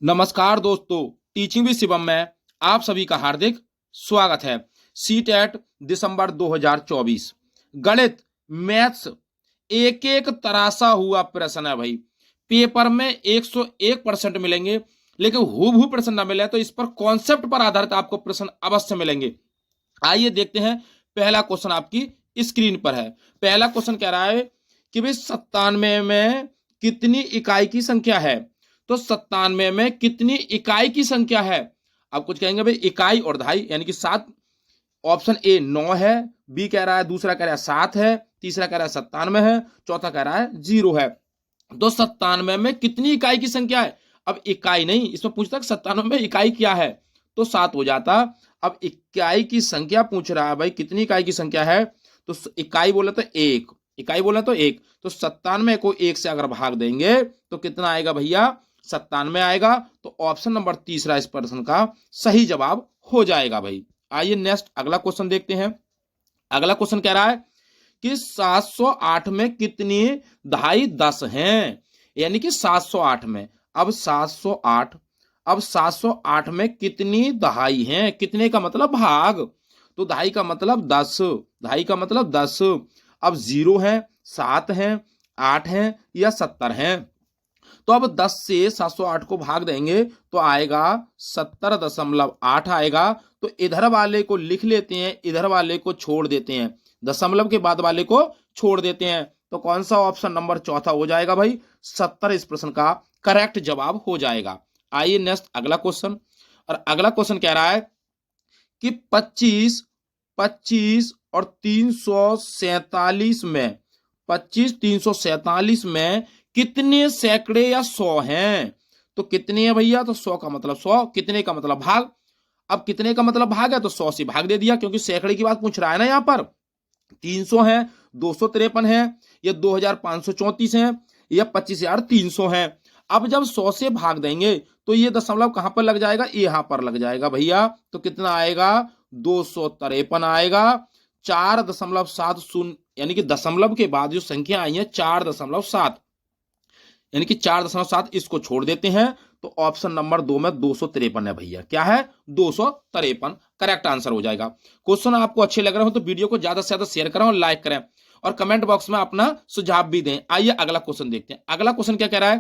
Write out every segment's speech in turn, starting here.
नमस्कार दोस्तों, teaching with Shivam में आप सभी का हार्दिक स्वागत है। सीटेट दिसंबर 2024 गणित मैथ्स एक एक तराशा हुआ प्रश्न है भाई। पेपर में 101% मिलेंगे, लेकिन हूबहू प्रश्न ना मिले तो इस पर कॉन्सेप्ट पर आधारित आपको प्रश्न अवश्य मिलेंगे। आइए देखते हैं। पहला क्वेश्चन आपकी स्क्रीन पर है। पहला क्वेश्चन कह रहा है कि भाई 97 में कितनी इकाई की संख्या है। तो 97 में कितनी इकाई की संख्या है। अब कुछ कहेंगे भाई इकाई और दहाई यानी कि 7। ऑप्शन ए 9 है, बी कह रहा है, दूसरा कह रहा है 7 है, तीसरा कह रहा है 97 है, चौथा कह रहा है 0 है। तो 97 में कितनी इकाई की संख्या है। अब इकाई नहीं, इसमें पूछता 97 में इकाई क्या है तो 7 हो जाता। अब इकाई की संख्या पूछ रहा है भाई, कितनी इकाई की संख्या है। तो इकाई बोला तो एक, इकाई बोला तो एक, तो 97 को 1 से अगर भाग देंगे तो कितना आएगा भैया, 97 आएगा। तो ऑप्शन नंबर तीसरा इस प्रश्न का सही जवाब हो जाएगा भाई। आइए नेक्स्ट अगला क्वेश्चन देखते हैं। अगला क्वेश्चन कह रहा है कि 708 में कितनी दहाई 10 हैं। यानी कि 708 में, अब 708 में कितनी दहाई हैं। कितने का मतलब भाग, तो दहाई का मतलब 10, दहाई का मतलब 10। अब 0 है, 7 है, 8 है या 70 है। तो अब 10 से 708 को भाग देंगे तो आएगा 70.8 आएगा। तो इधर वाले को लिख लेते हैं, इधर वाले को छोड़ देते हैं, दशमलव के बाद वाले को छोड़ देते हैं। तो कौन सा ऑप्शन नंबर चौथा हो जाएगा भाई, 70 इस प्रश्न का करेक्ट जवाब हो जाएगा। आइए नेक्स्ट अगला क्वेश्चन। और अगला क्वेश्चन कह रहा है कि 25, 25 और 347 में, 25, 347 में कितने सैकड़े या 100 हैं। तो कितने हैं भैया, तो 100 का मतलब 100, कितने का मतलब भाग। अब कितने का मतलब भाग है तो 100 से भाग दे दिया, क्योंकि सैकड़े की बात पूछ रहा है ना। यहां पर 300 है, 253 है, या 2534 है, या 25,300 है। अब जब 100 से भाग देंगे तो ये दशमलव कहां पर लग जाएगा, यहां पर लग जाएगा भैया। तो कितना आएगा, 253 आएगा। 4.70 यानी कि दशमलव के बाद जो संख्या आई है 4.7, यानी कि 4.7 इसको छोड़ देते हैं। तो ऑप्शन नंबर 2 में 253 है भैया। क्या है, 253 करेक्ट आंसर हो जाएगा। क्वेश्चन आपको अच्छे लग रहे हो तो वीडियो को ज्यादा से ज्यादा शेयर करें और लाइक करें, और कमेंट बॉक्स में अपना सुझाव भी दें। आइए अगला क्वेश्चन देखते हैं। अगला क्वेश्चन क्या कह रहा है,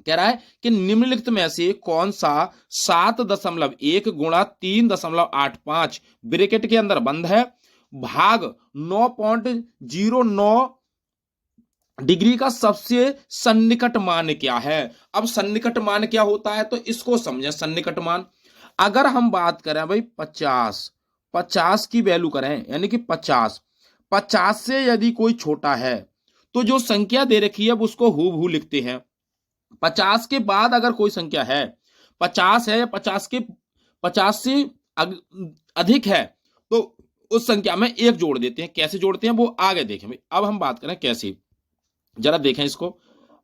कह रहा है कि निम्नलिखित में से कौन सा 7.1 गुणा 3.85 ब्रैकेट के अंदर बंद है भाग 9.09 डिग्री का सबसे सन्निकट मान क्या है। अब सन्निकट मान क्या होता है तो इसको समझें। सन्निकट मान अगर हम बात करें भाई 50 की वैल्यू करें, यानी कि 50 से यदि कोई छोटा है तो जो संख्या दे रखी है उसको हूबहू लिखते हैं। 50 के बाद अगर कोई संख्या है, 50 है या 50 से अधिक है, तो उस संख्या में एक जोड़ देते हैं। कैसे जोड़ते हैं वो आगे देखें भाई। अब हम बात करें कैसे, जरा देखें इसको।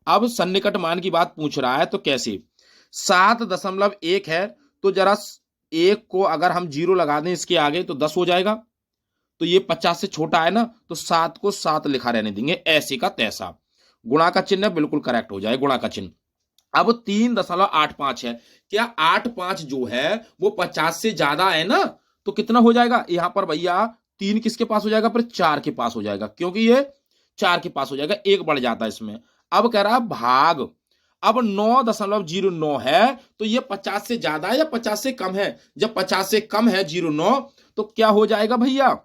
अब सन्निकट मान की बात पूछ रहा है तो कैसे, 7.1 है तो जरा एक को अगर हम 0 लगा दें इसके आगे तो 10 हो जाएगा। तो ये 50 से छोटा है ना, तो 7 को 7 लिखा रहने देंगे, ऐसे का तैसा। गुणा का चिन्ह बिल्कुल करेक्ट हो जाए, गुणा का चिन्ह। अब 3.85 है, क्या 85 जो है वो 50 से ज्यादा है ना, तो कितना हो जाएगा यहां पर भैया, 3 किसके पास हो जाएगा, फिर 4 के पास हो जाएगा, क्योंकि ये 4 के पास हो जाएगा, एक बढ़ जाता है इसमें। अब कह रहा भाग, अब 9.09 है तो ये 50 से ज्यादा है या 50 से कम है। जब 50 से कम है 09, तो क्या हो जाएगा भैया,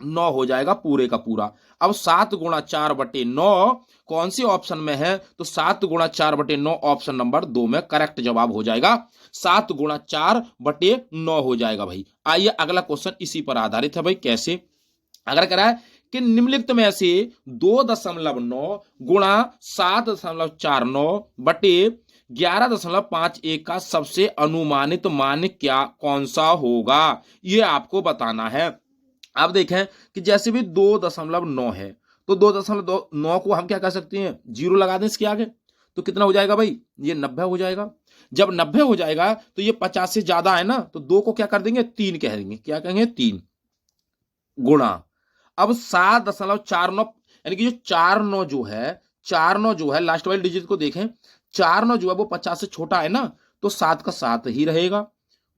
9 हो जाएगा पूरे का पूरा। अब 7 गुणा 4/9 कौन सी ऑप्शन में है, तो 7 गुणा 4/9 ऑप्शन नंबर 2 में करेक्ट जवाब हो जाएगा। 7 गुणा 4/9 हो जाएगा भाई। आइए अगला क्वेश्चन इसी पर आधारित है भाई। कैसे, अगर कह रहा है कि निम्नलिखित में से 2.9 गुणा 7.49 बटे 11.51 का सबसे अनुमानित मान क्या कौन सा होगा, यह आपको बताना है। अब देखें कि जैसे भी 2.9 है तो 2.9 को हम क्या कर सकते हैं, 0 लगा दें इसके आगे, तो कितना हो जाएगा भाई, ये 90 हो जाएगा। जब 90 हो जाएगा तो ये 50 से ज्यादा है ना, तो 2 को क्या कर देंगे, 3 कह देंगे। क्या कहेंगे, 3 गुणा, अब 7.49 यानी कि जो 49 जो है लास्ट वाली डिजिट को देखें, 49 जो है वो 50 से छोटा है ना, तो 7 का 7 ही रहेगा,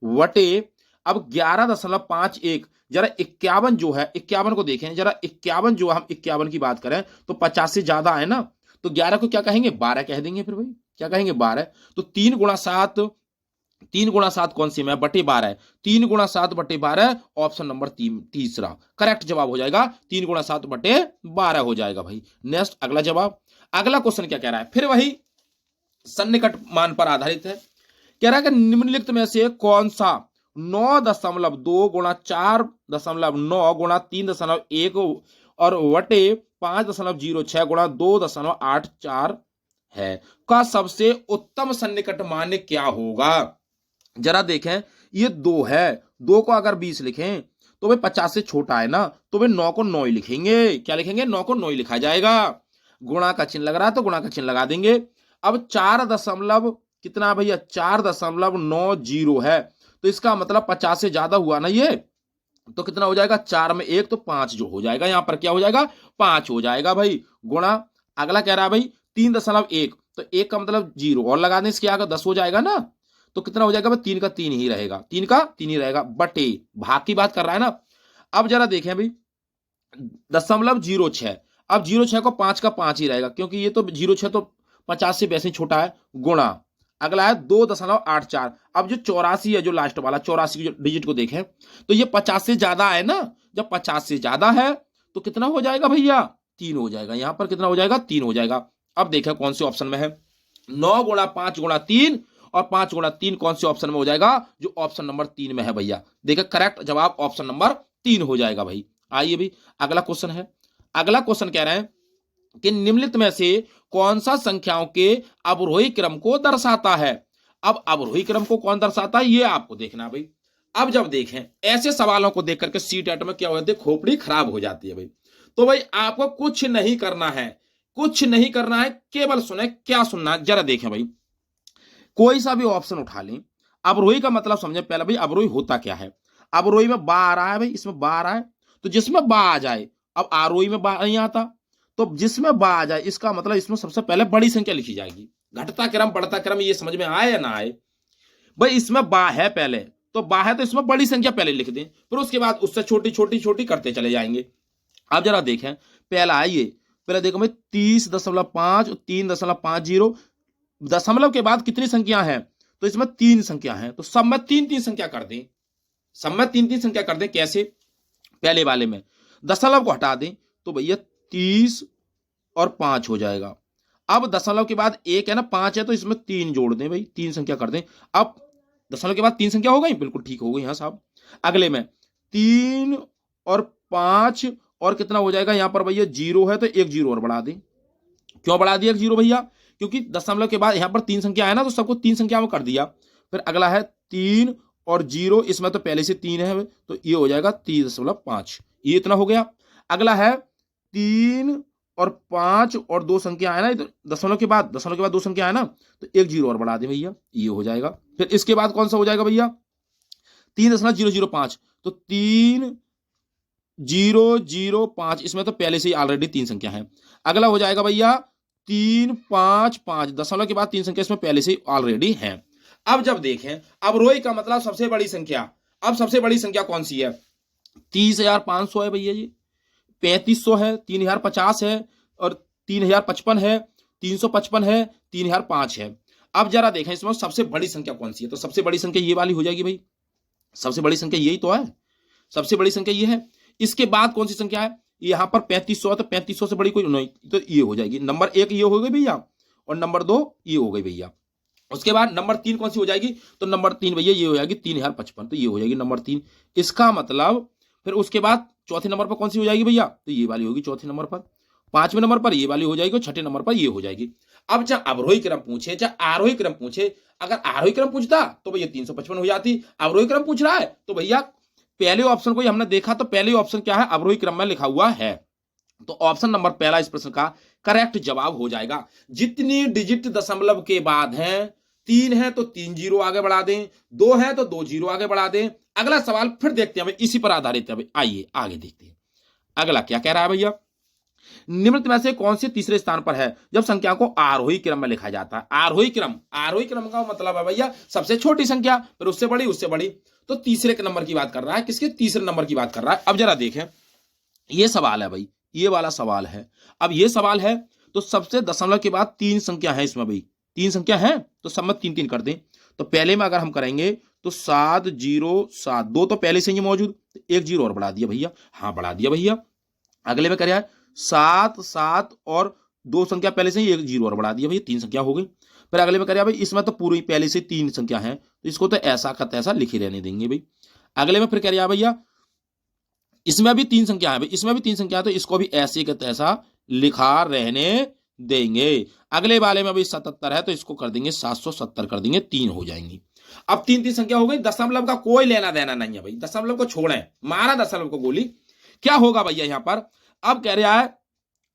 वटे अब 11.51, जरा 51 जो है, 51 को देखें जरा, 51 जो हम 51 की बात करें तो 50 से ज्यादा है ना, तो 11 को क्या कहेंगे, 12 कह देंगे, फिर भाई क्या कहेंगे, 12। तो 3 गुणा 7, 3 गुणा 7 कौन सी में बटे 12, 3 गुणा 7 बटे 12, ऑप्शन नंबर तीसरा करेक्ट जवाब हो जाएगा, 3 गुणा 7 बटे 12 हो जाएगा भाई। नेक्स्ट अगला जवाब, अगला क्वेश्चन क्या कह रहा है, फिर वही सन्निकट मान पर आधारित है। कह रहा है कि निम्नलिखित में से कौन सा 9.2 गुणा 4.9 गुणा 3.1 और वटे 5.06 गुणा 2.84 है का सबसे उत्तम सन्निकट मान क्या होगा। जरा देखें, ये 2 है, 2 को अगर 20 लिखें तो भाई 50 से छोटा है ना, तो भाई 9 को 9 ही लिखेंगे, क्या लिखेंगे, 9 को 9 ही लिखा जाएगा। गुणा का चिन्ह लग रहा है तो गुणा का चिन्ह लगा देंगे। अब 4 दशमलव कितना भैया, 4.90 है, तो इसका मतलब 50 से ज्यादा हुआ ना ये, तो कितना हो जाएगा, 4 में 1 तो 5 जो हो जाएगा, यहां पर क्या हो जाएगा, 5 हो जाएगा भाई। गुणा अगला कह रहा है भाई 3.1, तो 1 का मतलब 0 और लगा दें, इसके आगे 10 हो जाएगा ना, तो कितना हो जाएगा भाई, 3 का 3 ही रहेगा, 3 का 3 ही रहेगा, बटे भाग की बात कर रहा है ना। अब जरा देखें भाई 0.06, अब 0.6 को 5 का 5 ही रहेगा, क्योंकि ये तो 0.6 तो 50 से वैसे छोटा है। गुणा अगला है 2.84, अब जो 84 है, जो लास्ट वाला 84 की जो डिजिट को देखें तो ये 50 से ज्यादा है ना, जब 50 से ज्यादा है तो कितना हो जाएगा भैया, 3 हो जाएगा, यहां पर कितना हो जाएगा, 3 हो जाएगा। अब देखें कौन से ऑप्शन में है, 9 गुणा 5 गुणा 3 और 5 गुणा 3 कौन से ऑप्शन में हो जाएगा, जो ऑप्शन नंबर 3 में है भैया। देखिए करेक्ट जवाब ऑप्शन नंबर 3 हो जाएगा भाई। आइए भी अगला क्वेश्चन है, अगला क्वेश्चन कह रहे हैं कि निम्नलिखित में से कौन सा संख्याओं के अवरोही क्रम को दर्शाता है। अब अवरोही क्रम को कौन दर्शाता है, ये आपको देखना भाई। अब जब देखें ऐसे सवालों को देख करके सीटेट में क्या हो जाती है, खोपड़ी खराब हो जाती है भाई। तो भाई आपको कुछ नहीं करना है, कुछ नहीं करना है, केवल सुने, क्या सुनना है जरा देखें भाई। कोई सा भी ऑप्शन उठा लें, अवरोही का मतलब समझे पहले भाई, अवरोही होता क्या है। अवरोही में बा आ रहा है भाई, इसमें बा आ रहा है, तो जिसमें बा आ जाए, अब आरोही में बा नहीं आता, तो जिसमें बा आ जाए इसका मतलब इसमें सबसे पहले बड़ी संख्या लिखी जाएगी। घटता क्रम बढ़ता क्रम ये समझ में आए या ना आए भाई, इसमें बा है पहले, तो बा है तो इसमें बड़ी संख्या पहले लिख दें, फिर उसके बाद उससे छोटी छोटी छोटी करते चले जाएंगे। अब जरा देखें, पहला है ये, पहले देखो भाई 30.5 और 3.50, दशमलव के बाद कितनी संख्या है, तो इसमें 3 संख्या है, तो सब में 3-3 संख्या कर दें, सब में 3-3 संख्या कर दें। कैसे, पहले वाले में दशमलव को हटा दें तो भैया 30 और 5 हो जाएगा। अब दशमलव के बाद 1 है ना, 5 है, तो इसमें 3 जोड़ दें भाई, 3 संख्या कर दें। अब दशमलव के बाद 3 संख्या हो गई, बिल्कुल ठीक हो गई यहां साहब। अगले में 3 और 5 और कितना हो जाएगा, यहां पर भैया 0 है तो 1 0 और बढ़ा दें। क्यों बढ़ा दिया 1 0 भैया, क्योंकि दशमलव के बाद यहां पर 3 संख्या है ना, तो सबको 3 संख्या में कर दिया। फिर अगला है 3 और 0, इसमें तो पहले से 3 है, तो ये हो जाएगा 3.5, ये इतना हो गया। अगला है 3 और 5 और 2 संख्या है ना, दशमलव के बाद 2 संख्या है ना, तो 1 0 और बढ़ा दे भैया, ये हो जाएगा। फिर इसके बाद कौन सा हो जाएगा भैया, 3.005, तो 3.005, इसमें तो पहले से ही ऑलरेडी 3 संख्या है। अगला हो जाएगा भैया 3.5.5, दशमलव के बाद 3 संख्या इसमें पहले से ही ऑलरेडी है। अब जब देखें अवरोही का मतलब सबसे बड़ी संख्या, अब सबसे बड़ी संख्या कौन सी है, 30,500 है भैया जी, 3500 है, 3050 है और 3055 है, 355 है, 3005 है। अब जरा देखें इसमें सबसे बड़ी संख्या कौन सी है, तो सबसे बड़ी संख्या ये वाली हो जाएगी भाई, सबसे बड़ी संख्या यही तो है, सबसे बड़ी संख्या ये है। इसके बाद कौन सी संख्या है, यहां पर 3500 है, तो 3500 से बड़ी कोई नहीं, तो ये हो जाएगी। नंबर 1 ये हो गई भैया, और नंबर 2 ये हो गई भैया। उसके बाद नंबर 3 कौन सी हो जाएगी, तो नंबर 3 भैया ये हो जाएगी 3055, तो ये हो जाएगी नंबर 3। इसका मतलब फिर उसके बाद चौथे नंबर पर कौन सी हो जाएगी भैया, तो ये वाली होगी चौथे नंबर पर। 5वें नंबर पर ये वाली हो जाएगी, और 6ठे नंबर पर ये हो जाएगी। अब चाहे अवरोही क्रम पूछे चाहे आरोही क्रम पूछे, अगर आरोही क्रम पूछता तो भैया 355 हो जाती, अवरोही क्रम पूछ रहा है तो भैया पहले ऑप्शन को ही हमने देखा, तो पहले ऑप्शन क्या है, अवरोही क्रम में लिखा हुआ है, तो ऑप्शन नंबर पहला इस प्रश्न का करेक्ट जवाब हो जाएगा। जितनी डिजिट दशमलव के बाद हैं, 3 है तो 3 0 आगे बढ़ा दें, 2 है तो 2 0 आगे बढ़ा दें। अगला सवाल फिर देखते हैं, इसी पर आधारित है। आइए आगे देखते हैं, अगला क्या कह रहा है भैया। निम्नलिखित में से कौन से तीसरे स्थान पर है जब संख्या को आरोही क्रम में लिखा जाता है? आरोही क्रम का मतलब है भैया सबसे छोटी संख्या, फिर उससे बड़ी, उससे बड़ी। तो तीसरे के नंबर की बात कर रहा है, किसके? तीसरे नंबर की बात कर रहा है। अब जरा देखें, ये सवाल है भाई, ये वाला सवाल है। अब ये सवाल है तो सबसे दशमलव के बाद 3 संख्या है इसमें भाई, 3 संख्या है तो सब में 3 3 कर दें। तो पहले में अगर हम करेंगे तो 7 0 7, 2 तो पहले से ही मौजूद, 1 0 और बढ़ा दिया भैया, हाँ बढ़ा दिया भैया। अगले में क्या है? 7 7 और 2 संख्या पहले से ही 1 0 और बढ़ा दिया भैया, 3 संख्या हो गई। फिर अगले में करिए भाई, इसमें तो पूरी पहले से 3 संख्या है तो इसको तो ऐसा का तैसा लिखे रहने देंगे भाई। अगले में फिर करिए भैया, इसमें भी 3 संख्या है भाई, इसमें भी 3 संख्या है तो इसको भी ऐसे का तैसा लिखा रहने देंगे। अगले वाले में भी 77 है तो इसको कर देंगे 770 कर देंगे, 3 हो जाएंगी। अब 3 3 संख्या हो गई, दशमलव का कोई लेना देना नहीं है भाई, दशमलव को छोड़ें, मारा दशमलव को गोली। क्या होगा भैया यहां पर? अब कह रहा है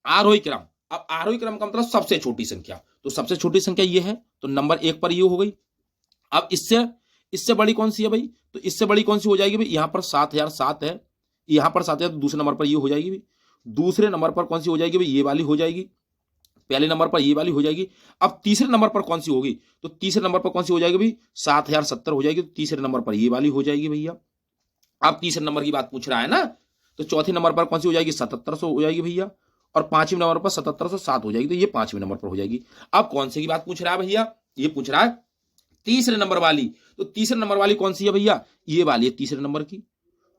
आरोही क्रम। अब आरोही क्रम का मतलब सबसे छोटी संख्या, तो सबसे छोटी संख्या ये है तो नंबर 1 पर ये हो गई। अब इससे बड़ी कौन सी है भाई? तो इससे बड़ी कौन सी हो जाएगी भाई? यहां पर 7007 है, यहां पर 7 है तो दूसरे नंबर पर ये हो जाएगी भाई। दूसरे नंबर पर कौन सी हो जाएगी भाई? ये वाली हो जाएगी। पहले नंबर पर ये वाली हो जाएगी। अब तीसरे नंबर पर कौन सी होगी? तो तीसरे नंबर पर कौन सी हो जाएगी भाई? 7070 हो जाएगी, तो तीसरे नंबर पर ये वाली हो जाएगी भैया। अब तीसरे नंबर की बात पूछ रहा है ना, तो चौथे नंबर पर कौन सी हो जाएगी? 7700 हो जाएगी भैया, और पांचवें नंबर पर 7707 हो जाएगी, तो ये पांचवें नंबर पर हो जाएगी। अब कौन से की बात पूछ रहा है भैया? ये पूछ रहा है तीसरे नंबर वाली। तो तीसरे नंबर वाली कौन सी है भैया? ये वाली है तीसरे नंबर की।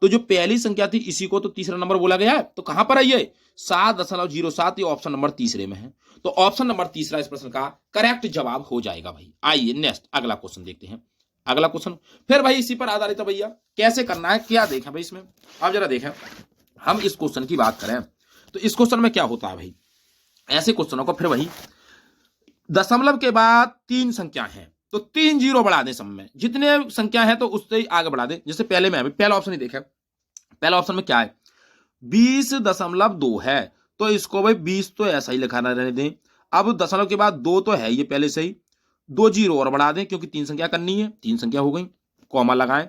तो जो पहली संख्या थी इसी को तो तीसरा नंबर बोला गया है, तो कहां पर है ये? 7.07, ये ऑप्शन नंबर तीसरे में है। तो ऑप्शन नंबर तीसरा इस प्रश्न का करेक्ट जवाब हो जाएगा भाई। आइए नेक्स्ट अगला क्वेश्चन देखते हैं। अगला क्वेश्चन फिर भाई इसी पर आधारित है भैया, कैसे करना है क्या देखें भाई इसमें। अब जरा देखें, हम इस क्वेश्चन की बात करें तो इस क्वेश्चन में क्या होता है भाई, ऐसे क्वेश्चनों को फिर वही दशमलव के बाद 3 संख्या है तो 3 0 बढ़ा दें, सब में जितने संख्या है तो उससे आगे बढ़ा दें। जैसे पहले में पहला ऑप्शन ही देखें, पहला ऑप्शन में क्या है? 20.2 है तो इसको भाई 20 तो ऐसा ही लिखाना रहने दें। अब दशमलव के बाद 2 तो है ये पहले से ही, 2 0 और बढ़ा दें क्योंकि 3 संख्या करनी है, 3 संख्या हो गई, कॉमा लगाएं।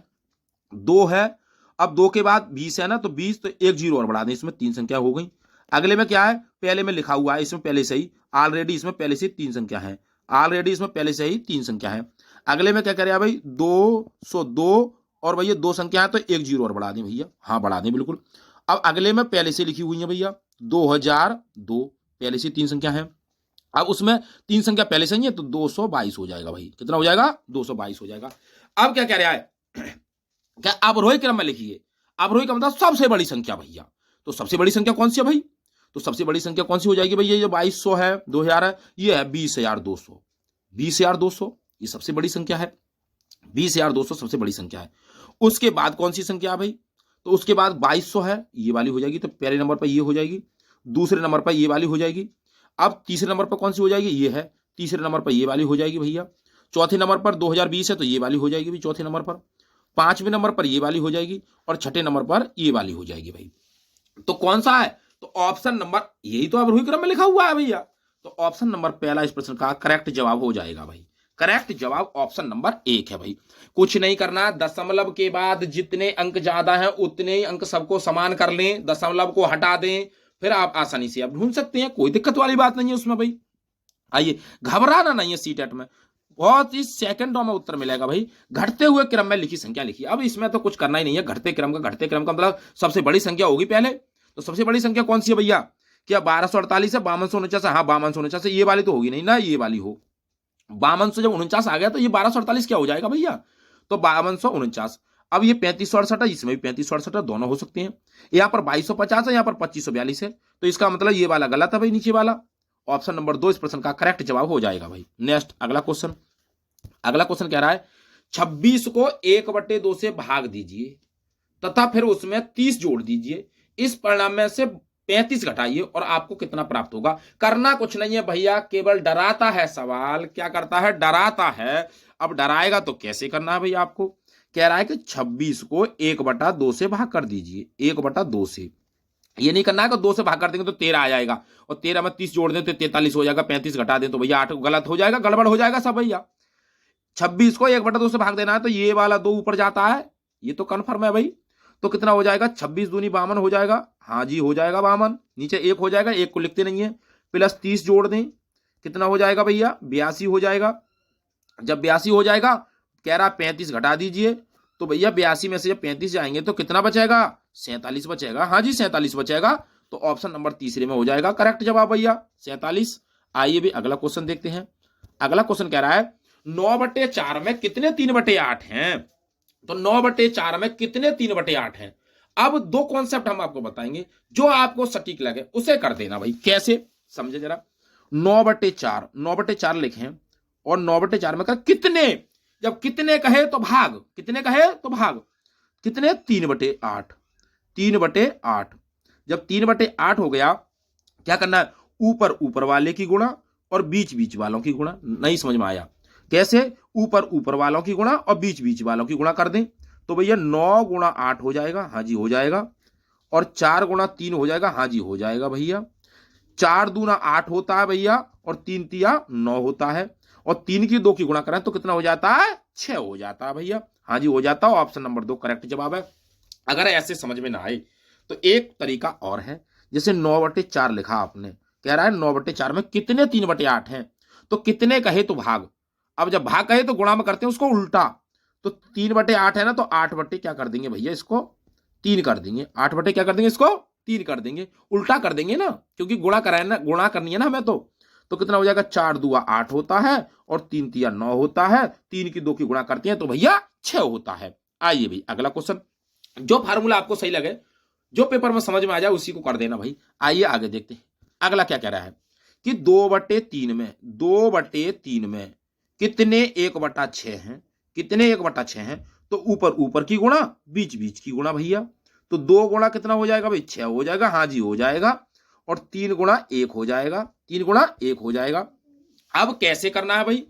2 है, अब 2 के बाद 20 है ना, तो 20 तो 1 0 और बढ़ा दें, इसमें 3 संख्या हो गई। अगले में क्या है? पहले में लिखा हुआ है इसमें पहले से ही, ऑलरेडी इसमें पहले से 3 संख्या है, ऑलरेडी इसमें पहले से ही 3 संख्या है। अगले में क्या करें भाई? 202 और भैया 2 संख्या है तो 1 0 और बढ़ा दें भैया, हाँ बढ़ा दें बिल्कुल। अब अगले में पहले से लिखी हुई है भैया 2002, पहले से 3 संख्या है। अब उसमें 3 संख्या पहले से ही है तो 222 हो जाएगा भाई। कितना हो जाएगा? 222 हो जाएगा। अब क्या कह रहा है? क्या अवरोही क्रम में लिखिए। अवरोही का मतलब सबसे बड़ी संख्या भैया, तो सबसे बड़ी संख्या कौन सी है भाई? तो सबसे बड़ी संख्या कौन सी हो जाएगी भैया? ये 2200 है, 2000 है, ये है 20200। 20200 ये सबसे बड़ी संख्या है, 20200 सबसे बड़ी संख्या है। उसके बाद कौन सी संख्या है भाई? तो उसके बाद 2200 है, ये वाली हो जाएगी, तो पहले नंबर पर ये हो जाएगी, दूसरे नंबर पर ये वाली हो जाएगी। अब तीसरे नंबर पर कौन सी हो जाएगी? ये है, तीसरे नंबर पर ये वाली हो जाएगी भैया। चौथे नंबर पर 2020 है तो ये वाली हो जाएगी भाई चौथे नंबर पर। पांचवें नंबर पर ये वाली हो जाएगी और छठे नंबर पर ये वाली हो जाएगी भाई। तो कौन सा है? तो ऑप्शन नंबर, यही तो अवरोही क्रम में लिखा हुआ है भैया, तो ऑप्शन नंबर पहला इस प्रश्न का करेक्ट जवाब हो जाएगा भाई। करेक्ट जवाब ऑप्शन नंबर 1 है भाई। कुछ नहीं करना, दशमलव के बाद जितने अंक ज्यादा हैं उतने ही अंक सबको समान कर लें, दशमलव को हटा दें, फिर आप आसानी से आप ढूंढ सकते हैं, कोई दिक्कत वाली बात नहीं है उसमें भाई। आइए, घबराना नहीं है, सीटेट में बहुत ही सेकंडों में उत्तर मिलेगा भाई। घटते हुए क्रम में लिखी संख्या लिखिए। अब इसमें तो कुछ करना ही नहीं है, घटते क्रम का मतलब सबसे बड़ी संख्या होगी पहले, तो सबसे बड़ी संख्या कौन सी है भैया? क्या 1248 है, 5249 है? हाँ 5249 है, ये वाली तो होगी नहीं ना, ये वाली हो। 52 से जब 49 आ गया तो ये 1248 क्या हो जाएगा भैया? तो 5249। अब ये 3568 है, इसमें भी 3568 है, दोनों हो सकते हैं। यहाँ पर 2250 है, यहाँ पर 2542 है, तो इसका मतलब ये वाला गलत है भाई, नीचे वाला। ऑप्शन नंबर 2 इस प्रश्न का करेक्ट जवाब हो जाएगा भाई। नेक्स्ट अगला क्वेश्चन। अगला क्वेश्चन कह रहा है 26 को 1/2 से भाग दीजिए तथा फिर उसमें 30 जोड़ दीजिए, इस परिणाम में से 35 घटाइए और आपको कितना प्राप्त होगा। करना कुछ नहीं है भैया, केवल डराता है सवाल। क्या करता है? डराता है। अब डराएगा तो कैसे करना है भैया आपको? कह रहा है कि 26 को 1/2 से भाग कर दीजिए, 1/2 से। ये नहीं करना है कि 2 से भाग कर देंगे तो 13 आ जाएगा, और 13 में 30 जोड़ दें तो 43 हो जाएगा, 35 घटा दें तो भैया 8, गलत हो जाएगा, गड़बड़ हो जाएगा सब भैया। 26 को 1/2 से भाग देना है तो ये वाला 2 ऊपर जाता है, ये तो कन्फर्म है भाई। तो कितना हो जाएगा, 26 दूनी 52 हो जाएगा। हाँ जी हो जाएगा 52, नीचे 1 हो जाएगा, 1 को लिखते नहीं है, प्लस 30 जोड़ दें, कितना हो जाएगा भैया, 82 हो जाएगा। जब 82 हो जाएगा, कह रहा 35 घटा दीजिए, तो भैया 82 में से जब 35 जाएंगे तो कितना बचेगा, 47 बचेगा। हाँ जी 47 बचेगा, तो ऑप्शन नंबर तीसरे में हो जाएगा करेक्ट जवाब भैया 47। आइए भी अगला क्वेश्चन देखते हैं। अगला क्वेश्चन कह रहा है 9/4 में कितने 3/8 हैं। तो 9/4 में कितने 3/8 हैं। अब दो कॉन्सेप्ट हम आपको बताएंगे, जो आपको सटीक लगे उसे कर देना भाई। कैसे समझे जरा। 9/4 लिखें और 9/4 में कर कितने, जब कितने कहे तो भाग, कितने कहे तो भाग, कितने 3/8, 3/8। जब 3/8 हो गया, क्या करना है, ऊपर ऊपर वाले की गुणा और बीच बीच वालों की गुणा। नहीं समझ में आया, कैसे, ऊपर ऊपर वालों की गुणा और बीच बीच वालों की गुणा कर दें, तो भैया 9 गुणा 8 हो जाएगा। हाँ जी हो जाएगा। और 4 गुणा 3 हो जाएगा। हाँ जी हो जाएगा भैया। 4 दूना 8 होता है भैया, और 3 तिया 9 होता है, और 3 की 2 की गुणा करें तो कितना हो जाता है, 6 हो जाता है भैया। हाँ जी हो जाता है। ऑप्शन नंबर 2 करेक्ट जवाब है। अगर ऐसे समझ में ना आए तो एक तरीका और है, जैसे 9/4 लिखा आपने, कह रहा है 9/4 में कितने 3/8 हैं, तो कितने कहे तो भाग। अब जब भाग कहे तो गुणा में करते हैं उसको उल्टा, तो 3/8 है ना, तो 8 क्या कर देंगे भैया, इसको 3 कर देंगे। 8 क्या कर देंगे, इसको 3 कर देंगे, उल्टा कर देंगे ना, क्योंकि गुणा कराना, गुणा करनी है ना हमें। तो कितना हो जाएगा, 4 दूआ 8 होता है, और 3 तिया 9 होता है, 3 की 2 की गुणा करते हैं तो भैया 6 होता है। आइए भाई अगला क्वेश्चन, जो फार्मूला आपको सही लगे, जो पेपर में समझ में आ जाए उसी को कर देना भाई। आइए आगे देखते हैं। अगला क्या कह रहा है कि 2/3 में, 2/3 में कितने 1/6 हैं, कितने 1/6 हैं, तो ऊपर ऊपर की गुणा बीच बीच की गुणा भैया। तो 2 गुणा कितना हो जाएगा भाई, 6 हो जाएगा। हाँ जी हो जाएगा। और 3 गुणा 1 हो जाएगा, 3 गुणा 1 हो जाएगा। अब कैसे करना है भाई,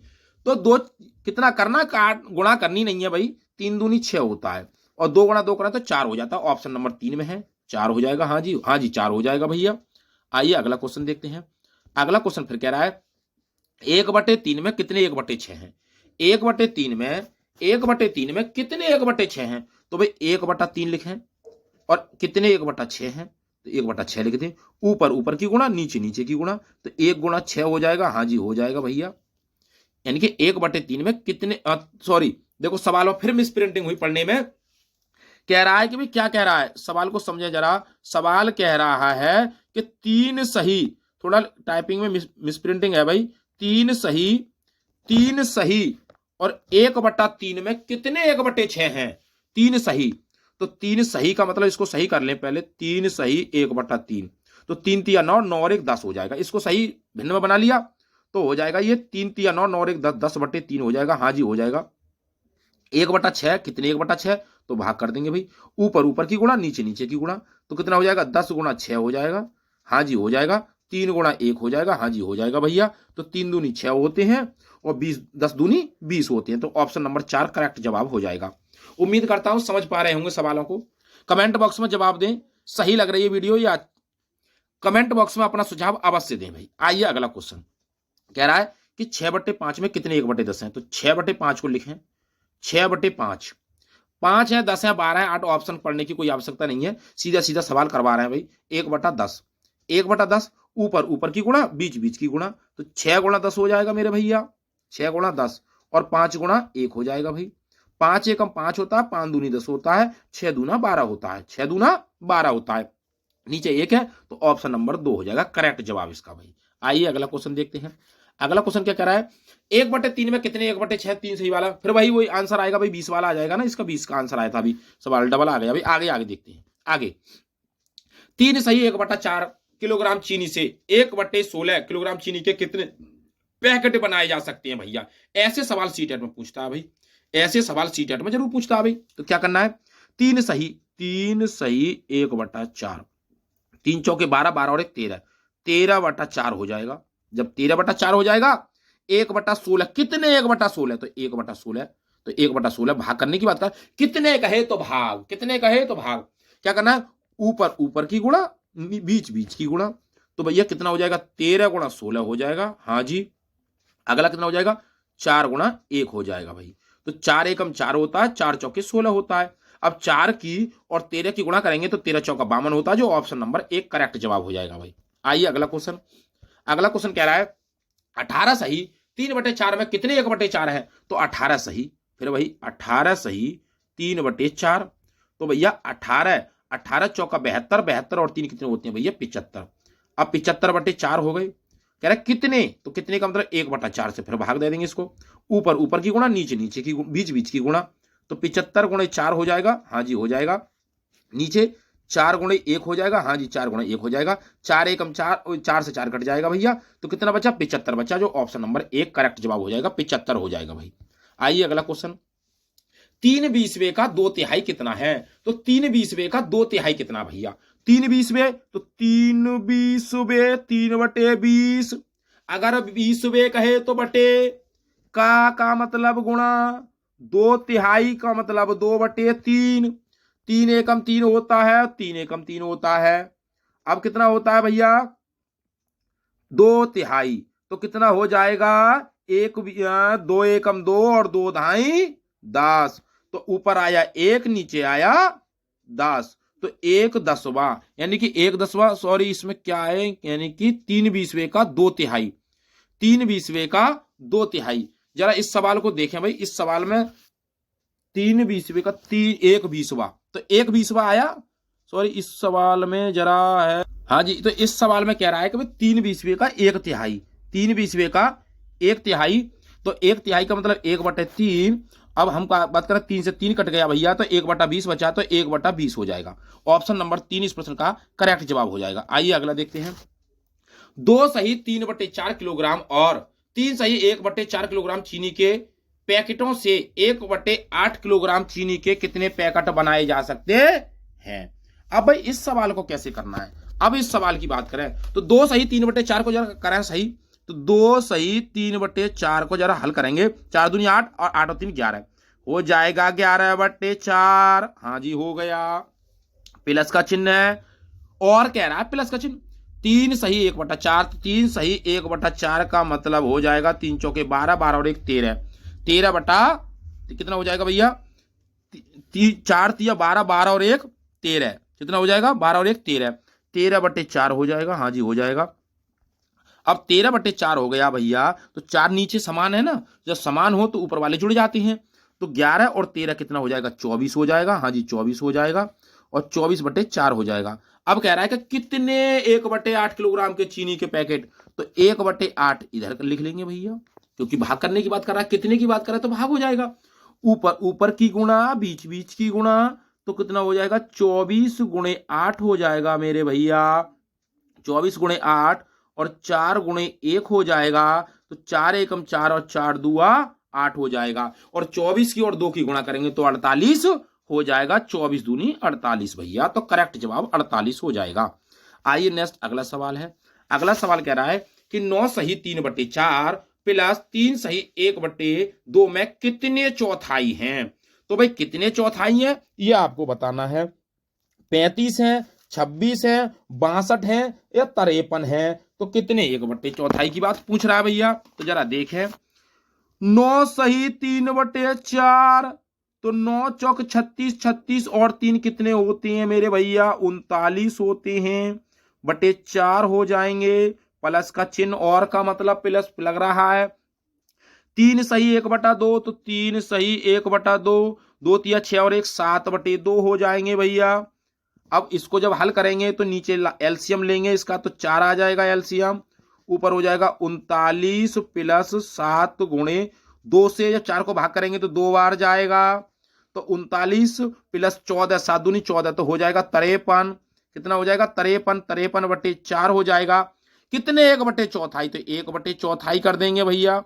तो 2 कितना करना, गुणा करनी नहीं है भाई, 3 दूनी 6 होता है, और 2 गुणा 2 करा तो 4 हो जाता है। ऑप्शन नंबर 3 में है, 4 हो जाएगा। हाँ जी, हाँ जी 4 हो जाएगा भैया। आइए अगला क्वेश्चन देखते हैं। अगला क्वेश्चन फिर कह रहा है 1/3 में कितने 1/6 हैं। 1/3 में, 1/3 में कितने 1/6 हैं, तो भाई 1/3 लिखें, और कितने 1/6 हैं, तो 1/6 लिख दें। ऊपर ऊपर की गुणा, नीचे नीचे की गुणा, तो 1 गुणा 6 हो जाएगा। हाँ जी हो जाएगा भैया। यानी कि 1/3 में कितने, सॉरी देखो सवाल में फिर मिस प्रिंटिंग हुई पढ़ने में। कह रहा है कि भाई क्या कह रहा है, सवाल को समझे जरा। सवाल कह रहा है कि 3 सही, थोड़ा टाइपिंग में मिस प्रिंटिंग है भाई, 3 सही, 3 सही और 1/3 में कितने 1/6 हैं, 3 सही। तो 3 सही का मतलब, इसको सही कर लें पहले, 3 सही 1/3, तो 3 तिया 9, 9 और 1 10 हो जाएगा। इसको सही भिन्न में बना लिया तो हो जाएगा ये 3 तिया 9, 9 और 1 10, 10/3 हो जाएगा। हाँ जी हो जाएगा। 1/6 कितने 1/6, तो भाग कर देंगे भाई, ऊपर ऊपर की गुणा नीचे नीचे की गुणा, तो कितना हो जाएगा, 10 गुणा 6 हो जाएगा। हाँ जी हो जाएगा। 3 गुणा 1 हो जाएगा। हाँ जी हो जाएगा भैया। तो 3 दूनी 6 होते हैं, और 20 10 दूनी 20 होते हैं, तो ऑप्शन नंबर 4 करेक्ट जवाब हो जाएगा। उम्मीद करता हूं समझ पा रहे होंगे सवालों को। कमेंट बॉक्स में जवाब दें, सही लग रही है वीडियो, या कमेंट बॉक्स में अपना सुझाव अवश्य दें भाई। आइए अगला क्वेश्चन कह रहा है कि 6/5 में कितने 1/10 हैं, तो 6/5 को लिखें, 6/5, 5 है, 10 है, 12 है, 8, ऑप्शन पढ़ने की कोई आवश्यकता नहीं है, सीधा सीधा सवाल करवा रहे हैं भाई। 1/10, 1/10 ऊपर ऊपर की गुणा बीच बीच की गुणा, तो 6 गुणा 10 हो जाएगा मेरे भैया, 6 गुणा 10, और 5 गुणा 1 हो जाएगा भाई। 5 एकम 5 होता है, 5 दूनी 10 होता है, 6 दूना 12 होता है, 6 दूना 12 होता है, नीचे 1 है, तो ऑप्शन नंबर 2 हो जाएगा करेक्ट जवाब इसका भाई। आइए अगला क्वेश्चन देखते हैं। अगला क्वेश्चन क्या कह रहा है, 1/3 में कितने 1/6, 3 सही वाला, फिर भाई वही आंसर आएगा भाई, 20 वाला आ जाएगा ना, इसका 20 का आंसर आया था अभी, सवाल डबल आ गया भाई। आगे आगे देखते हैं। आगे 3 सही 1/4 किलोग्राम चीनी से 1/16 किलोग्राम चीनी के कितने पैकेट बनाए जा सकते हैं भैया। ऐसे सवाल सीटेट में पूछता है भाई, ऐसे सवाल सीटेट में जरूर पूछता है भाई। तो क्या करना है, 3 सही, 3 सही 1/4, 3 चौके 12, 12 और 1 13, 13/4 हो जाएगा। जब 13/4 हो जाएगा, 1/16 कितने 1/16, तो 1/16, तो 1/16 भाग करने की बात कर, कितने कहे तो भाग, कितने कहे तो भाग। क्या करना है, ऊपर ऊपर की गुणा बीच बीच की गुणा, तो भैया कितना हो जाएगा, 13 गुणा 16 हो जाएगा। हाँ जी। अगला कितना हो जाएगा, 4 गुणा 1 हो जाएगा भाई, तो 4 एकम 4 होता है, 4 चौके 16 होता है। अब 4 की और 13 की गुणा करेंगे तो 13 चौका 52 होता है, जो ऑप्शन नंबर 1 करेक्ट जवाब हो जाएगा भाई। आइए अगला क्वेश्चन। अगला क्वेश्चन कह रहा है 18 सही 3/4 में कितने 1/4 है? तो 18 सही, फिर वही 18 सही 3/4। तो भैया 18 18 चौका 72, 72 और 3 कितने होते हैं भैया? 75। अब 75/4 हो गए। कह रहा है कितने, तो कितने का मतलब 1/4 से फिर भाग दे देंगे इसको। ऊपर ऊपर की गुणा, नीचे नीचे की, बीच बीच की गुणा। तो 75 गुणे 4 हो जाएगा, हाँ जी हो जाएगा। नीचे 4 गुणे 1 हो जाएगा, हाँ जी 4 गुणे 1 हो जाएगा। 4 एकम 4, 4 से 4 कट जाएगा भैया। तो कितना बचा? 75 बचा, जो ऑप्शन नंबर 1 करेक्ट जवाब हो जाएगा, 75 हो जाएगा भाई। आइए अगला क्वेश्चन। 3/20 का 2/3 कितना है? तो 3/20 का 2/3 कितना भैया? 3/20 तो 3/20 3/20। अगर 20 कहे तो बटे का मतलब गुणा, 2/3 का मतलब 2/3। 3 एकम 3 होता है, 3 एकम 3 होता है। अब कितना होता है भैया? 2/3। तो कितना हो जाएगा? 2 एकम 2 और 2 धाई 10। तो ऊपर आया 1, नीचे आया 10। तो 1/10वां, यानी कि 1/10वां, सॉरी इसमें क्या है, यानी कि 3/20 का 2/3। 3/20 का 2/3। जरा इस सवाल को देखें भाई। इस सवाल में 3/20 का 1/20वां, तो 1/20वां आया। सॉरी इस सवाल में जरा है, हाँ जी, तो इस सवाल में कह रहा है कि भाई 3/20 का 1/3। 3/20 का 1/3, तो 1/3 का मतलब 1/3। अब हम बात करें 3 से 3 कट गया भैया, तो 1/20 बचा, तो 1/20 हो जाएगा। ऑप्शन नंबर 3 इस प्रश्न का करेक्ट जवाब हो जाएगा। आइए अगला देखते हैं। 2 सही 3/4 किलोग्राम और 3 सही 1/4 किलोग्राम चीनी के पैकेटों से 1/8 किलोग्राम चीनी के कितने पैकेट बनाए जा सकते हैं? अब भाई इस सवाल को कैसे करना है? अब इस सवाल की बात करें तो 2 सही 3/4 को जरा करें सही। तो 2 सही 3/4 को जरा हल करेंगे। 4 दूनी 8 और 8 और 3 11 हो जाएगा 11/4। हाँ जी हो गया। प्लस का चिन्ह है, और कह रहा है प्लस का चिन्ह। 3 सही 1/4, 3 सही 1/4 का मतलब हो जाएगा 3 चौके 12, 12 और 1 13। 13 बटा कितना हो जाएगा भैया? 4 तिया 12, 12 और 1 13। कितना हो जाएगा? 12 और 1 13। 13/4 हो जाएगा, हाँ जी हो जाएगा। अब 13/4 हो गया भैया, तो 4 नीचे समान है ना, जब समान हो तो ऊपर वाले जुड़ जाते हैं। तो 11 और 13 कितना हो जाएगा? 24 हो जाएगा, हाँ जी 24 हो जाएगा। और 24/4 हो जाएगा। अब कह रहा है कि कितने 1/8 किलोग्राम के चीनी के पैकेट? तो 1/8 इधर लिख लेंगे भैया, क्योंकि भाग करने की बात कर रहा है, कितने की बात कर रहा है तो भाग हो जाएगा। ऊपर ऊपर की गुणा, बीच बीच की गुणा। तो कितना हो जाएगा? 24 गुणे 8 हो जाएगा मेरे भैया। 24 गुणे 8 और 4 गुणे 1 हो जाएगा। तो 4 एकम 4 और 4 दुआ 8 हो जाएगा। और 24 की और 2 की गुणा करेंगे तो 48 हो जाएगा। 24 दूनी 48 भैया, तो करेक्ट जवाब 48 हो जाएगा। आइए नेक्स्ट अगला सवाल है। अगला सवाल कह रहा है कि 9 सही 3/4 प्लस 3 सही 1/2 में कितने चौथाई हैं? तो भाई कितने चौथाई हैं ये आपको बताना है। 35 है, 26 है, 62 है या 53 है? तो कितने 1/4 की बात पूछ रहा है भैया। तो जरा देखें। 9 सही 3/4, तो 9 चौक 36, 36 और 3 कितने होते हैं मेरे भैया? 39 होते हैं। बटे 4 हो जाएंगे। प्लस का चिन्ह, और का मतलब प्लस लग रहा है। 3 सही 1/2, तो 3 सही 1/2। 2 तिया 6 और 1 7/2 हो जाएंगे भैया। अब इसको जब हल करेंगे तो नीचे एलसीएम लेंगे इसका, तो 4 आ जाएगा एलसीएम। ऊपर हो जाएगा 39 प्लस 7 गुणे 2 से जब 4 को भाग करेंगे तो 2 बार जाएगा। तो 39 प्लस 14, 7 दूनी 14, तो हो जाएगा 53। कितना हो जाएगा? 53। 53/4 हो जाएगा। कितने 1/4? तो 1/4 कर देंगे भैया।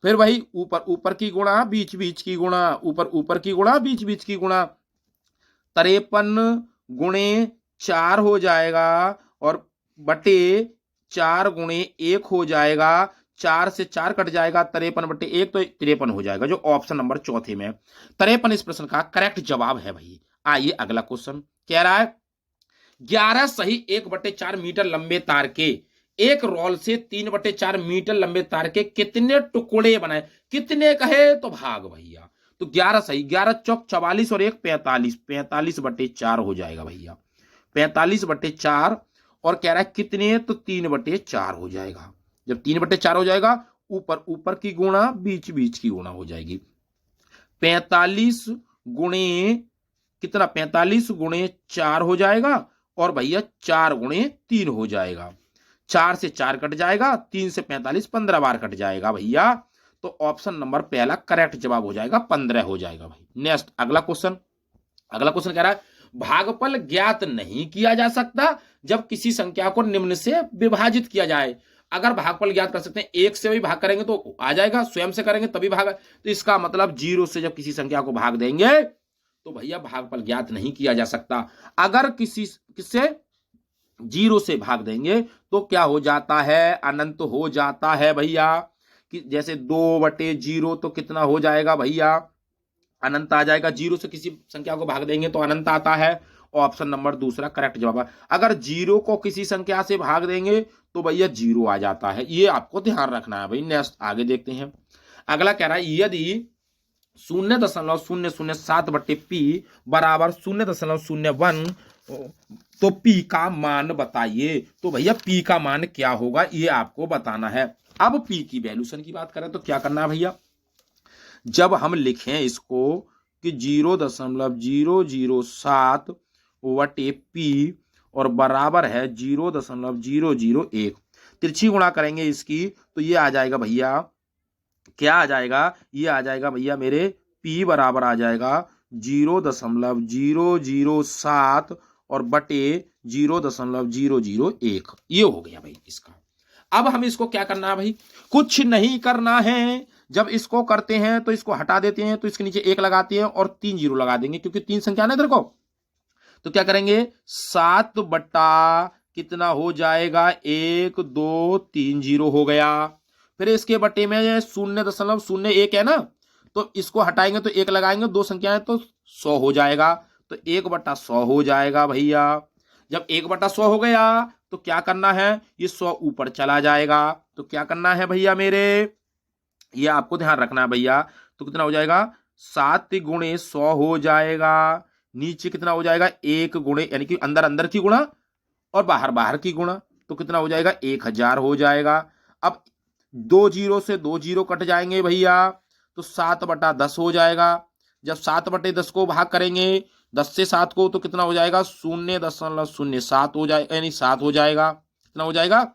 फिर वही ऊपर ऊपर की गुणा, बीच बीच की गुणा, ऊपर ऊपर की गुणा, बीच बीच की गुणा। 53 गुणे 4 हो जाएगा और बटे 4 गुणे 1 हो जाएगा। 4 से 4 कट जाएगा, 53/1 तो 53 हो जाएगा, जो ऑप्शन नंबर चौथे में 53 इस प्रश्न का करेक्ट जवाब है भाई। आइए अगला क्वेश्चन कह रहा है 11 सही 1/4 मीटर लंबे तार के एक रोल से 3/4 मीटर लंबे तार के कितने टुकड़े बनाए? कितने कहे तो भाग भैया। तो 11 सही, 11 चौक 44 और 1 45, 45/4 हो जाएगा भैया, 45/4। और कह रहा है कितने, तो 3/4 हो जाएगा। जब 3/4 हो जाएगा, ऊपर ऊपर की गुणा बीच बीच की गुणा हो जाएगी। 45 गुणे कितना, 45 गुणे 4 हो जाएगा, और भैया 4 गुणे 3 हो जाएगा। 4 से 4 कट जाएगा, 3 से 45 15 बार कट जाएगा भैया। तो ऑप्शन नंबर पहला करेक्ट जवाब हो जाएगा, 15 हो जाएगा भाई। नेक्स्ट अगला क्वेश्चन, अगला क्वेश्चन कह रहा है भागफल ज्ञात नहीं किया जा सकता जब किसी संख्या को निम्न से विभाजित किया जाए। अगर भागफल ज्ञात कर सकते हैं, 1 से भी भाग करेंगे तो आ जाएगा, स्वयं से करेंगे तभी भाग, तो इसका मतलब 0 से जब किसी संख्या को भाग देंगे तो भैया भागफल ज्ञात नहीं किया जा सकता। अगर किससे 0 से भाग देंगे तो क्या हो जाता है, अनंत हो जाता है भैया। कि जैसे 2/0 तो कितना हो जाएगा भैया, अनंत आ जाएगा। 0 से किसी संख्या को भाग देंगे तो अनंत आता है। ऑप्शन नंबर दूसरा करेक्ट जवाब है। अगर 0 को किसी संख्या से भाग देंगे तो भैया 0 आ जाता है, ये आपको ध्यान रखना है भाई। नेक्स्ट आगे देखते हैं, अगला कह रहा है यदि 0.007/p बराबर 0.01 तो p का मान बताइए। तो भैया p का मान क्या होगा ये आपको बताना है। अब p की वैल्यूशन की बात करें तो क्या करना है भैया, जब हम लिखें इसको कि 0.007/p और बराबर है 0.001, तिरछी गुणा करेंगे इसकी तो ये आ जाएगा भैया, क्या आ जाएगा, ये आ जाएगा भैया मेरे p बराबर आ जाएगा 0.007 और बटे 0.001, ये हो गया भाई इसका। अब हम इसको क्या करना है भाई, कुछ नहीं करना है। जब इसको करते हैं तो इसको हटा देते हैं, तो इसके नीचे 1 लगाते हैं और 3 0 लगा देंगे, क्योंकि 3 संख्या ना इधर को। तो क्या करेंगे, 7 बटा कितना हो जाएगा, 1 2 3 0 हो गया। फिर इसके बटे में 0.01 है ना, तो इसको हटाएंगे तो 1 लगाएंगे, 2 संख्याएं तो 100 हो जाएगा। तो 1/100 हो जाएगा भैया। जब 1/100 हो गया तो क्या करना है, ये 100 ऊपर चला जाएगा। तो क्या करना है भैया मेरे, ये आपको ध्यान रखना है भैया। तो कितना हो जाएगा, 7 गुणे 100 हो जाएगा। नीचे कितना हो जाएगा, 1 गुणे यानी कि अंदर अंदर की गुणा और बाहर बाहर की गुणा, तो कितना हो जाएगा, 1000 हो जाएगा। अब 2 0 से 2 0 कट जाएंगे भैया, तो 7/10 हो जाएगा। जब 7/10 को भाग करेंगे 10 से 7 को, तो कितना हो जाएगा, 0.07 हो जाएगा, यानी 7 हो जाएगा। कितना हो जाएगा,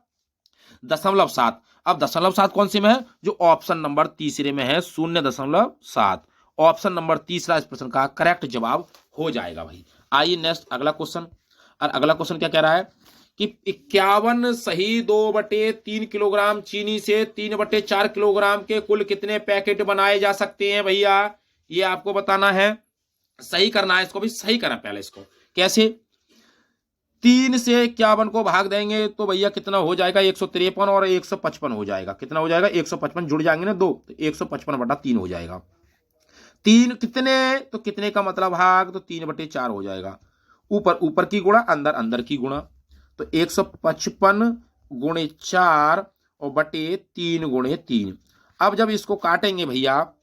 0.7। अब 0.7 कौन से में है, जो ऑप्शन नंबर तीसरे में है, 0.7। ऑप्शन नंबर तीसरा इस प्रश्न का करेक्ट जवाब हो जाएगा भाई। आइए नेक्स्ट अगला क्वेश्चन, और अगला क्वेश्चन क्या कह रहा है कि 51 सही 2/3 किलोग्राम चीनी से 3/4 किलोग्राम के कुल कितने पैकेट बनाए जा सकते हैं भैया, ये आपको बताना है। सही करना है इसको भी, सही करना पहले इसको। कैसे, 3 से 51 को भाग देंगे तो भैया कितना हो जाएगा, 153 और 155 हो जाएगा। कितना हो जाएगा, 155 जुड़ जाएंगे ना 2, तो 155/3 हो जाएगा। 3 कितने, तो कितने का मतलब भाग, तो 3/4 हो जाएगा। ऊपर ऊपर की गुणा, अंदर अंदर की गुणा, तो 155 गुणे 4 और बटे 3 गुणे 3। अब जब इसको काटेंगे भैया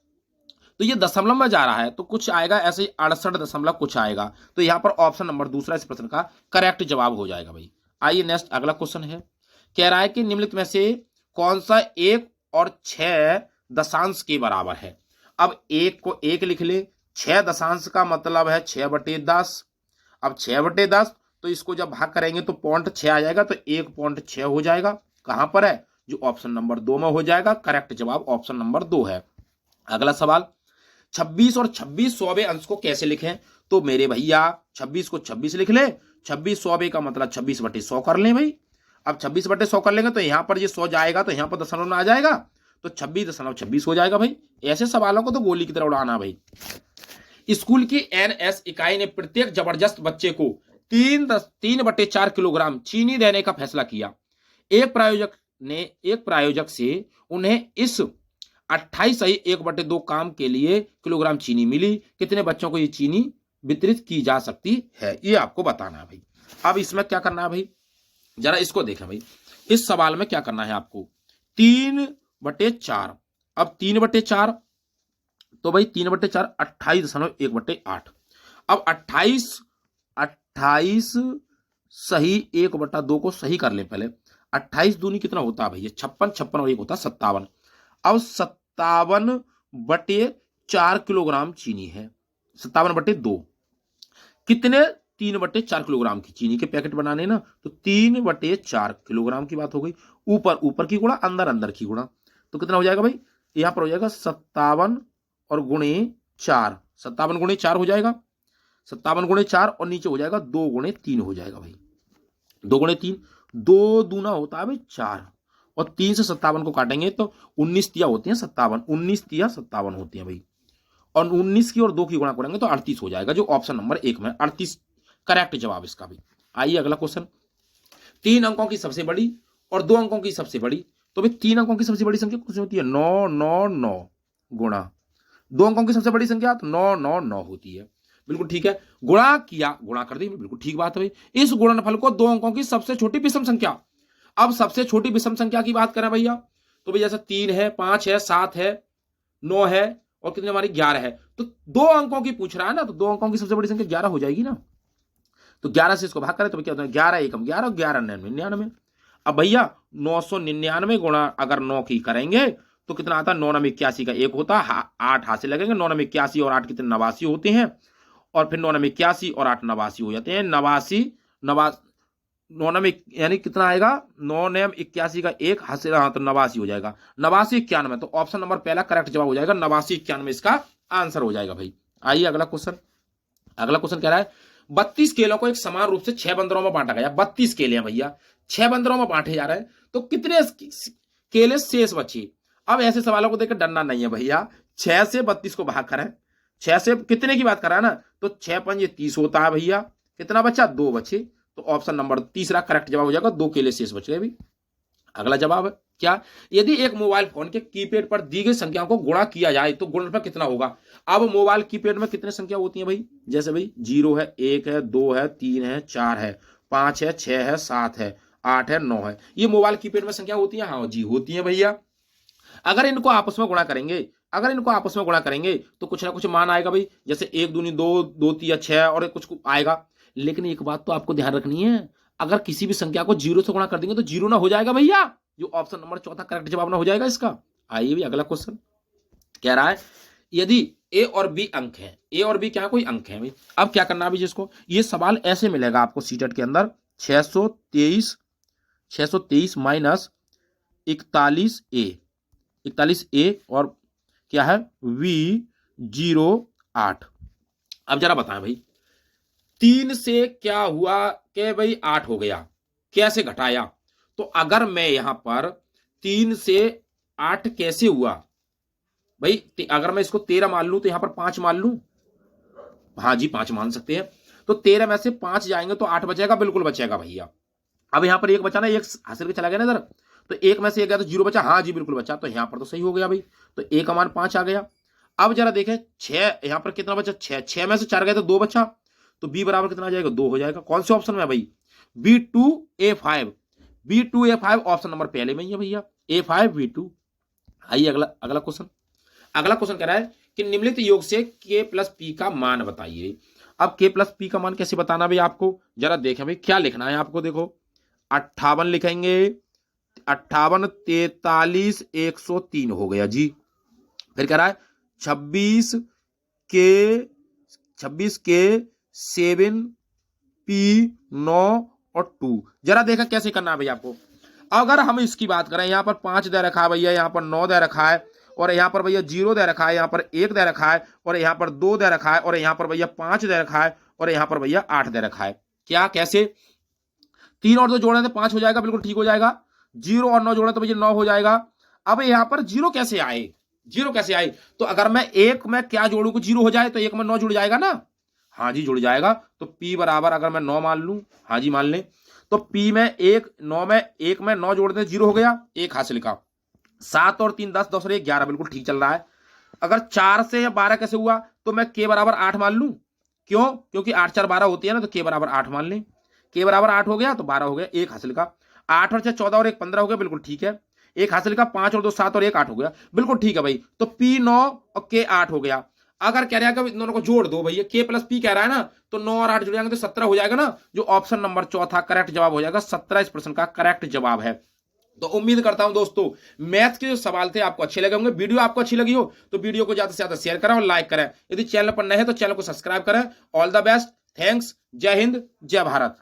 तो ये दशमलव में जा रहा है, तो कुछ आएगा ऐसे 68 दशमलव कुछ आएगा। तो यहां पर ऑप्शन नंबर दूसरा इस प्रश्न का करेक्ट जवाब हो जाएगा भाई। आइए नेक्स्ट अगला क्वेश्चन है, कह रहा है कि निम्नलिखित में से कौन सा 1 और 6 दशांश के बराबर है। अब 1 को 1 लिख ले, 6 दशांश का मतलब है 6/10। अब 6/10 तो इसको जब भाग करेंगे तो 0.6 आ जाएगा, तो 1.6 हो जाएगा। कहां पर है, जो ऑप्शन नंबर 2 में हो जाएगा। करेक्ट जवाब ऑप्शन नंबर 2 है। अगला सवाल, 26 और 26 सौवे अंश को कैसे लिखें। तो मेरे भैया 26 को 26 लिख ले, 26 सौवे का मतलब 26/100 कर लें भाई। अब 26/100 कर लेंगे तो यहां पर ये 100 जाएगा तो यहां पर दशमलव में आ जाएगा, तो 26.26 हो जाएगा भाई। ऐसे सवालों को तो गोली की तरह उड़ाना भाई। स्कूल की NS इकाई ने प्रत्येक जबरदस्त बच्चे को 3/4 किलोग्राम चीनी देने का फैसला किया। एक प्रायोजक से उन्हें इस 28 सही 1/2 काम के लिए किलोग्राम चीनी मिली। कितने बच्चों को ये चीनी वितरित की जा सकती है, ये आपको बताना है भाई। अब इसमें क्या करना है भाई, जरा इसको देखें भाई। इस सवाल में क्या करना है आपको, 3/4। अब 3/4 तो भाई 3/4 28.1/8। अब 28 सही 1/2 को सही कर ले पहले। 28 दूनी कितना होता है भैया 56, 56 और 1 होता है 57। अब 57/4 किलोग्राम चीनी है, 57/2 कितने 3/4 किलोग्राम की चीनी के पैकेट बनाने ना, तो 3/4 किलोग्राम की बात हो गई। ऊपर ऊपर की गुणा अंदर अंदर की गुणा, तो कितना हो जाएगा भाई, यहां पर हो जाएगा 57 और गुणे 4, 57 गुणे 4 हो जाएगा, 57 गुणे 4 और नीचे हो जाएगा 2 गुणे 3 हो जाएगा भाई, 2 गुणे 3, 2 दूना होता है भाई 4 और 3 से 57 को काटेंगे तो 19 तिया होती है 57, 19 तिया 57 होती है भाई, और 19 की और 2 की गुणा करेंगे तो 38 हो जाएगा, जो ऑप्शन नंबर 1 में 38 करेक्ट जवाब इसका भी। आइए अगला क्वेश्चन, 3 अंकों की सबसे बड़ी और 2 अंकों की सबसे बड़ी, तो भाई 3 अंकों की सबसे बड़ी संख्या कुछ होती है 9 9 9 गुणा 2 अंकों की सबसे बड़ी संख्या तो 9 9 9 होती है, बिल्कुल ठीक है। गुणा किया, गुणा कर दी, बिल्कुल ठीक बात है भाई। इस गुणनफल को 2 अंकों की सबसे छोटी विषम संख्या, अब सबसे छोटी विषम संख्या की बात करें भैया, तो भैया जैसे 3 है, 5 है, 7 है, 9 है और कितनी हमारी 11 है, तो 2 अंकों की पूछ रहा है ना, तो 2 अंकों की सबसे बड़ी संख्या 11 हो जाएगी ना, तो 11 से इसको भाग करें तो क्या होता है 11 एकम 11 और 11 99। अब भैया 999 गुणा अगर 9 की करेंगे तो कितना आता है, 9 9 81 का 1 होता है, 8 हाथ से लगेंगे, 9 9 81 और 8 कितने 89 होते हैं, और फिर 9 9 81 और 8 89 हो जाते हैं, 89 9 9 यानी कितना आएगा 9 9 81 का 1 हाथ से, हाँ तो 89 हो जाएगा, 89 91, तो ऑप्शन नंबर पहला करेक्ट जवाब हो जाएगा, 89 91 इसका आंसर हो जाएगा भाई। आइए अगला क्वेश्चन, अगला क्वेश्चन कह रहा है 32 केलों को एक समान रूप से 6 बंदरों में बांटा गया, 32 केले हैं भैया, 6 बंदरों में बांटे जा रहे हैं, तो कितने केले शेष बचे। अब ऐसे सवालों को देखकर डरना नहीं है भैया, 6 से 32 को भाग करें, 6 से कितने की बात कर रहा है ना, तो 6 पंजे 30 होता है भैया, कितना बचा 2 बचे, तो ऑप्शन नंबर तीसरा करेक्ट जवाब हो जाएगा, 2 केले शेष बच गए भी। अगला जवाब है क्या, यदि एक मोबाइल फोन के कीपैड पर दी गई संख्याओं को गुणा किया जाए तो गुणनफल कितना होगा। अब मोबाइल कीपैड में कितने संख्या होती है भाई, जैसे भाई 0 है, 1 है, 2 है, 3 है, 4 है, 5 है, 6 है, 7 है, 8 है, 9 है, ये मोबाइल कीपैड में संख्या होती है, हाँ जी होती है भैया। अगर इनको आपस में गुणा करेंगे, अगर इनको आपस में गुणा करेंगे तो कुछ ना कुछ मान आएगा भाई, जैसे 1 दूनी 2, 2 तिया 6 और कुछ आएगा, लेकिन एक बात तो आपको ध्यान रखनी है, अगर किसी भी संख्या को 0 से गुणा कर देंगे तो 0 ना हो जाएगा भैया, जो ऑप्शन नंबर चौथा करेक्ट जवाब ना हो जाएगा इसका। आइए भी अगला क्वेश्चन कह रहा है, यदि ए और बी अंक है, ए और बी क्या कोई अंक है भाई, अब क्या करना है जिसको, ये सवाल ऐसे मिलेगा आपको सीटेट के अंदर, 623 माइनस 41A और क्या है V08। अब जरा बताएं भाई 3 से क्या हुआ कि भाई 8 हो गया, कैसे घटाया, तो अगर मैं यहां पर 3 से 8 कैसे हुआ भाई, अगर मैं इसको 13 मान लूं तो यहां पर 5 मान लूं, हाँ जी 5 मान सकते हैं, तो 13 में से 5 जाएंगे तो 8 बचेगा, बिल्कुल बचेगा भैया। अब यहां पर 1 बचा ना, 1 हासिल के चला गया ना इधर, तो 1 में से 1 गया तो 0 बचा, हाँ जी बिल्कुल बचा, तो यहां पर तो सही हो गया भाई, तो 1 का मान 5 आ गया। अब जरा देखें 6, यहां पर कितना बचा 6 में से 4 गए तो 2 बचा, तो बी बराबर कितना आ जाएगा 2 हो जाएगा, कौन से ऑप्शन में भाई B2A5, B2A5 ऑप्शन नंबर पहले में ही है भैया, A5 B2। आइए अगला क्वेश्चन, अगला क्वेश्चन कह रहा है कि निम्नलिखित योग से K प्लस P का मान बताइए। अब K प्लस P का मान कैसे बताना भाई आपको, जरा देखें भाई क्या लिखना है आपको, देखो 58 लिखेंगे, 58 43 103 हो गया जी, फिर कह रहा है 26 के 7 P 9 और 2, जरा देखा कैसे करना है भैया आपको। अगर हम इसकी बात करें, यहां पर 5 दे रखा है भैया, यहां पर 9 दे रखा है, और यहां पर भैया 0 दे रखा है, यहां पर 1 दे रखा है, और यहां पर 2 दे रखा है, और यहां पर भैया 5 दे रखा है, और यहां पर भैया 8 दे रखा है, क्या कैसे 3 और 2 जोड़े तो 5 हो जाएगा, बिल्कुल ठीक हो जाएगा, 0 और 9 जोड़े तो भैया 9 हो जाएगा। अब यहां पर 0 कैसे आए, 0 कैसे आए, तो अगर मैं 1 में क्या जोड़ू को 0 हो जाए तो 1 में 9 जुड़ जाएगा ना, हाँ जी जुड़ जाएगा, तो P बराबर अगर मैं 9 मान लूं, हाँ जी मान लें, तो P में 1 9 में 1 में 9 जोड़ दे 0 हो गया, 1 हासिल का, 7 और 3 10 10 और 1 11, बिल्कुल ठीक चल रहा है। अगर 4 से या 12 कैसे हुआ, तो मैं K बराबर 8 मान लूं, क्यों, क्योंकि 8 4 12 होती है ना, तो K बराबर 8 मान लें, K बराबर 8 हो गया तो 12 हो गया, 1 हासिल का, 8 और 6 14 और 1 15 हो गया, बिल्कुल ठीक है। एक हाथ से लिखा 5 और 2 7 और 1 8 हो गया, बिल्कुल ठीक है भाई। तो P 9 और K 8 हो गया। अगर कह रहा है कि इन दोनों को जोड़ दो भैया, K प्लस P कह रहा है ना, तो 9 और 8 जुड़ जाएंगे तो 17 हो जाएगा ना, जो ऑप्शन नंबर चौथा करेक्ट जवाब हो जाएगा। 17 इस प्रश्न का करेक्ट जवाब है। तो उम्मीद करता हूं दोस्तों मैथ के जो सवाल थे आपको अच्छे लगे होंगे। वीडियो आपको अच्छी लगी हो तो वीडियो को ज्यादा से ज्यादा शेयर करें और लाइक करें। यदि चैनल पर नए हैं तो चैनल को सब्सक्राइब करें। ऑल द बेस्ट, थैंक्स, जय हिंद, जय भारत।